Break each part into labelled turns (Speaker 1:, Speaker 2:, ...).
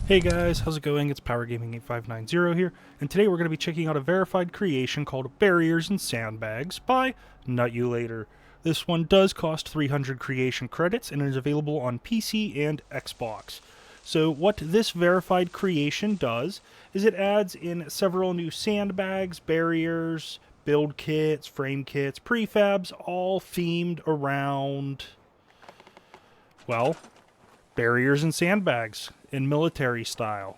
Speaker 1: Hey guys, how's it going? It's Power Gaming 8590 here, and today we're going to be checking out a verified creation called Barriers and Sandbags by Nut You Later. This one does cost 300 creation credits and is available on PC and Xbox. So what this verified creation does is it adds in several new sandbags, barriers, build kits, frame kits, prefabs, all themed around, well, barriers and sandbags in military style.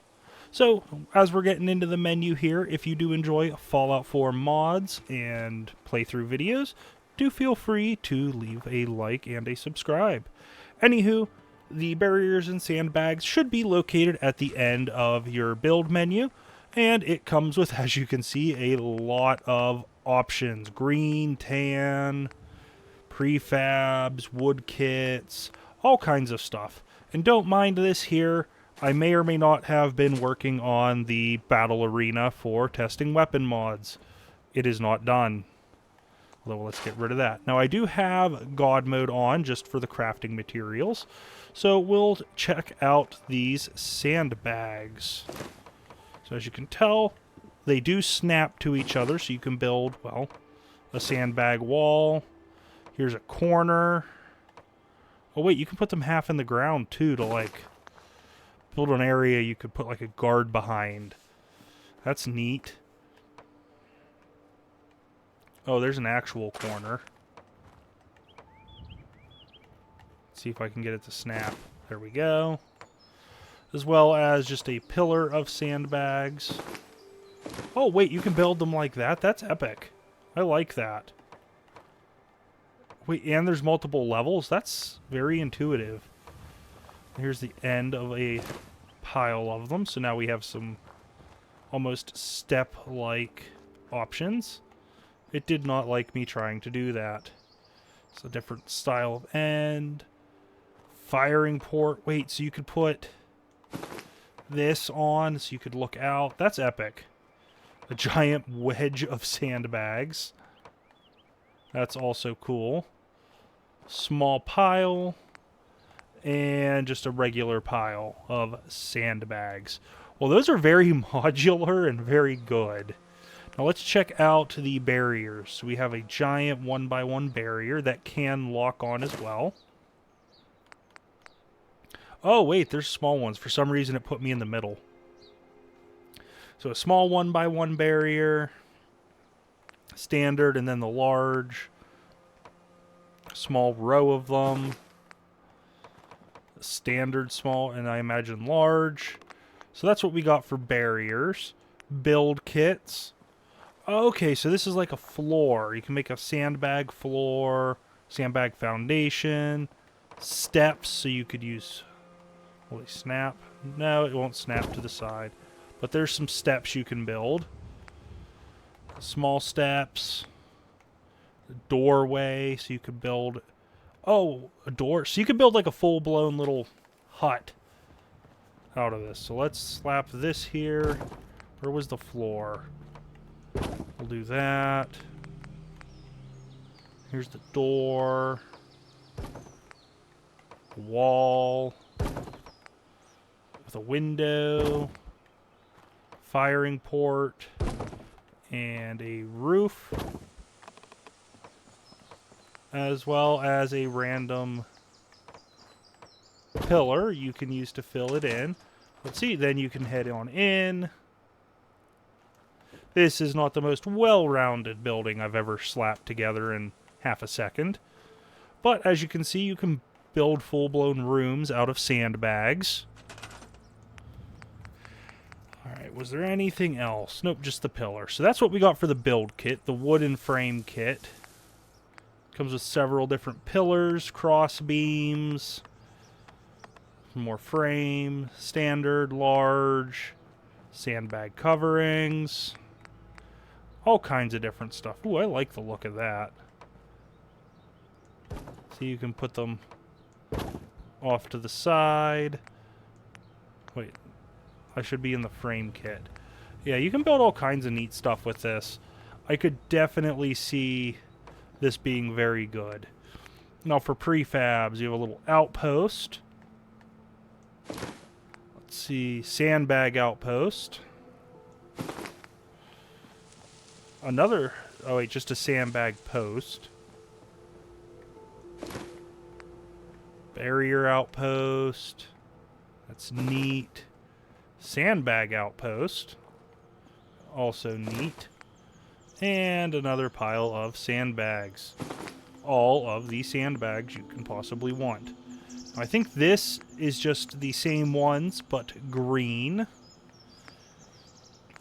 Speaker 1: So, as we're getting into the menu here, if you do enjoy Fallout 4 mods and playthrough videos, do feel free to leave a like and a subscribe. Anywho, the barriers and sandbags should be located at the end of your build menu, and it comes with, as you can see, a lot of options. Green, tan, prefabs, wood kits, all kinds of stuff. And don't mind this here, I may or may not have been working on the battle arena for testing weapon mods. It is not done. Although, let's get rid of that. Now, I do have God mode on just for the crafting materials. So we'll check out these sandbags. So as you can tell, they do snap to each other, so you can build, well, a sandbag wall. Here's a corner. Oh wait, you can put them half in the ground too to like build an area you could put like a guard behind. That's neat. Oh, there's an actual corner. Let's see if I can get it to snap. There we go. As well as just a pillar of sandbags. Oh wait, you can build them like that? That's epic. I like that. Wait, and there's multiple levels? That's very intuitive. Here's the end of a pile of them. So now we have some almost step-like options. It did not like me trying to do that. It's a different style of end. Firing port. Wait, so you could put this on so you could look out. That's epic. A giant wedge of sandbags. That's also cool. Small pile. And just a regular pile of sandbags. Well, those are very modular and very good. Now let's check out the barriers. So we have a giant 1x1 barrier that can lock on as well. Oh, wait, there's small ones. For some reason, it put me in the middle. So a small 1x1 barrier. Standard, and then the large. Small row of them. Standard, small, and I imagine large. So that's what we got for barriers. Build kits. Okay, so this is like a floor. You can make a sandbag floor, sandbag foundation, steps, so you could use... Will they snap? No, it won't snap to the side. But there's some steps you can build. Small steps. Doorway, so you could build... Oh, a door. So you could build like a full-blown little hut out of this. So let's slap this here. Where was the floor? We'll do that. Here's the door. Wall. With a window. Firing port. And a roof. As well as a random pillar you can use to fill it in. Let's see, then you can head on in. This is not the most well-rounded building I've ever slapped together in half a second. But as you can see, you can build full-blown rooms out of sandbags. Alright, was there anything else? Nope, just the pillar. So that's what we got for the build kit, the wooden frame kit. Comes with several different pillars, cross beams, more frame, standard, large, sandbag coverings, all kinds of different stuff. Ooh, I like the look of that. So you can put them off to the side. Wait, I should be in the frame kit. Yeah, you can build all kinds of neat stuff with this. I could definitely see this being very good. Now for prefabs, you have a little outpost. Let's see, Sandbag Outpost. Another, oh wait, just a sandbag post. Barrier Outpost. That's neat. Sandbag Outpost. Also neat. And another pile of sandbags. All of the sandbags you can possibly want. I think this is just the same ones, but green.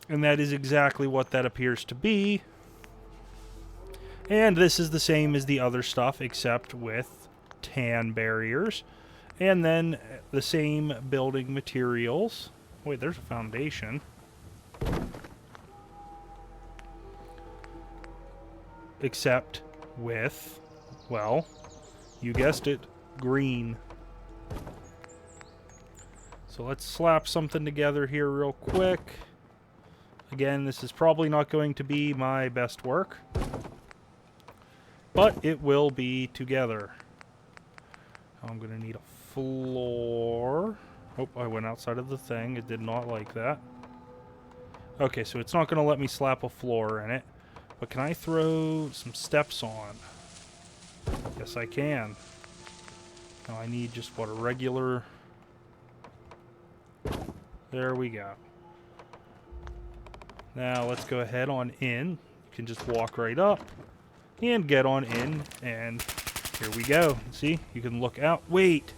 Speaker 1: And that is exactly what that appears to be. And this is the same as the other stuff, except with tan barriers. And then the same building materials. Wait, there's a foundation. Except with, well, you guessed it, green. So let's slap something together here real quick. Again, this is probably not going to be my best work, but it will be together. I'm going to need a floor. Oh, I went outside of the thing. It did not like that. Okay, so it's not going to let me slap a floor in it. But can I throw some steps on? Yes, I can. Now I need just, what, a regular... There we go. Now let's go ahead on in. You can just walk right up and get on in, and here we go. See, you can look out. Wait!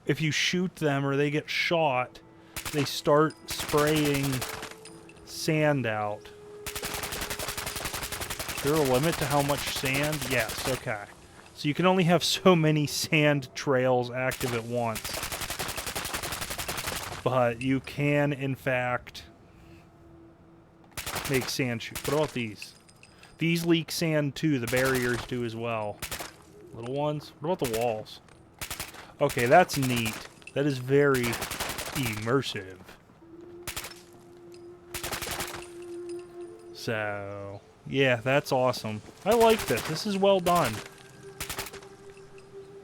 Speaker 1: If you shoot them or they get shot, they start spraying sand out. Is there a limit to how much sand? Yes, okay. So you can only have so many sand trails active at once. But you can, in fact, make sand shoot. What about these? These leak sand too. The barriers do as well. Little ones? What about the walls? Okay, that's neat. That is very immersive. So, yeah, that's awesome. I like this. This is well done.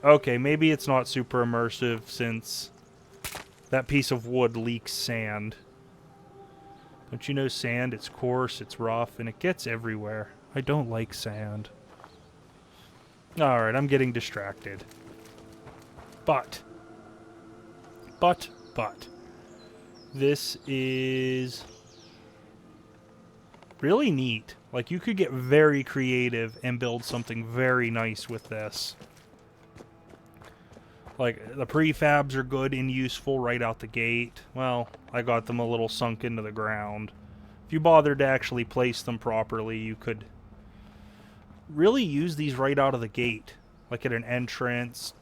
Speaker 1: Okay, maybe it's not super immersive since that piece of wood leaks sand. Don't you know sand? It's coarse, it's rough, and it gets everywhere. I don't like sand. Alright, I'm getting distracted. But, this is really neat. Like, you could get very creative and build something very nice with this. Like, the prefabs are good and useful right out the gate. Well, I got them a little sunk into the ground. If you bothered to actually place them properly, you could really use these right out of the gate. Like at an entrance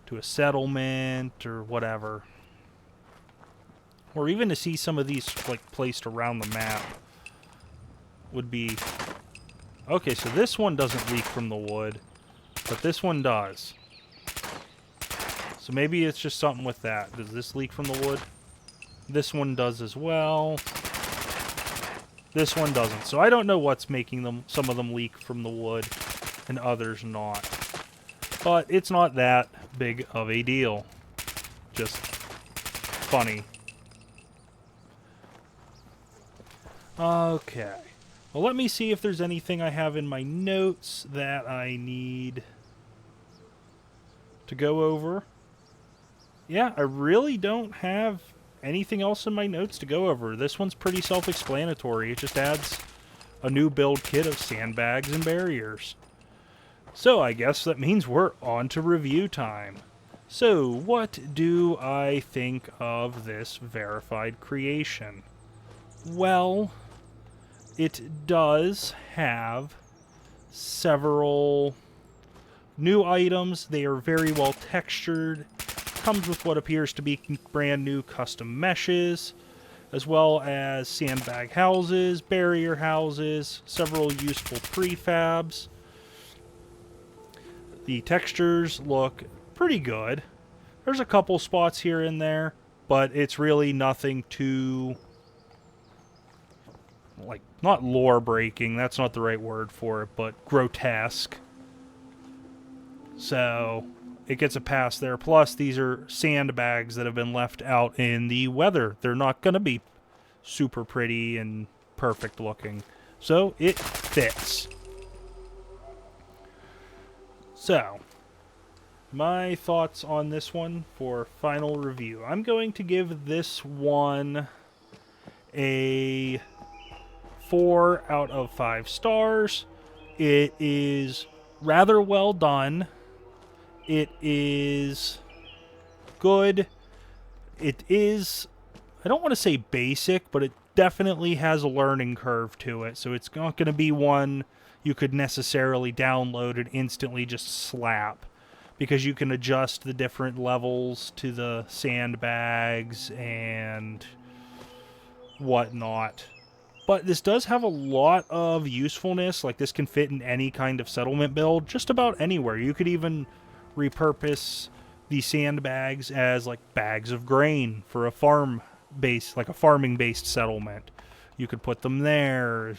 Speaker 1: to a settlement or whatever. Or even to see some of these like placed around the map would be... Okay, so this one doesn't leak from the wood, but this one does. So maybe it's just something with that. Does this leak from the wood? This one does as well. This one doesn't. So I don't know what's making them, some of them leak from the wood and others not. But it's not that big of a deal. Just funny. Okay. Well, let me see if there's anything I have in my notes that I need to go over. Yeah, I really don't have anything else in my notes to go over. This one's pretty self-explanatory. It just adds a new build kit of sandbags and barriers. So I guess that means we're on to review time. So what do I think of this verified creation? Well, it does have several new items. They are very well textured. Comes with what appears to be brand new custom meshes, as well as sandbag houses, barrier houses, several useful prefabs. The textures look pretty good. There's a couple spots here and there, but it's really nothing too, like, not lore breaking, that's not the right word for it, but grotesque. So it gets a pass there. Plus, these are sandbags that have been left out in the weather. They're not going to be super pretty and perfect looking. So it fits. So, my thoughts on this one for final review. I'm going to give this one a 4 out of 5 stars. It is rather well done. It is good. It is, I don't want to say basic, but it definitely has a learning curve to it. So it's not going to be one you could necessarily download and instantly just slap, because you can adjust the different levels to the sandbags and whatnot. But this does have a lot of usefulness. Like, this can fit in any kind of settlement build, just about anywhere. You could even repurpose the sandbags as like bags of grain for a farm base, like a farming based settlement. You could put them there.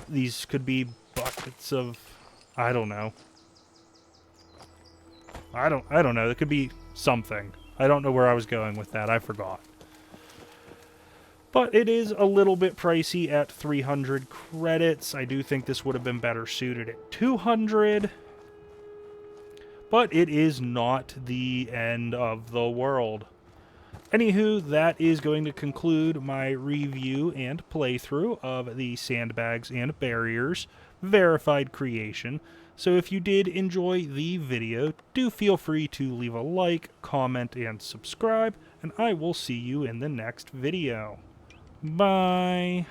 Speaker 1: These could be buckets of, I don't know. I don't know. It could be something. I don't know where I was going with that. I forgot. But it is a little bit pricey at 300 credits. I do think this would have been better suited at 200. But it is not the end of the world. Anywho, that is going to conclude my review and playthrough of the Sandbags and Barriers verified creation. So if you did enjoy the video, do feel free to leave a like, comment, and subscribe, and I will see you in the next video. Bye!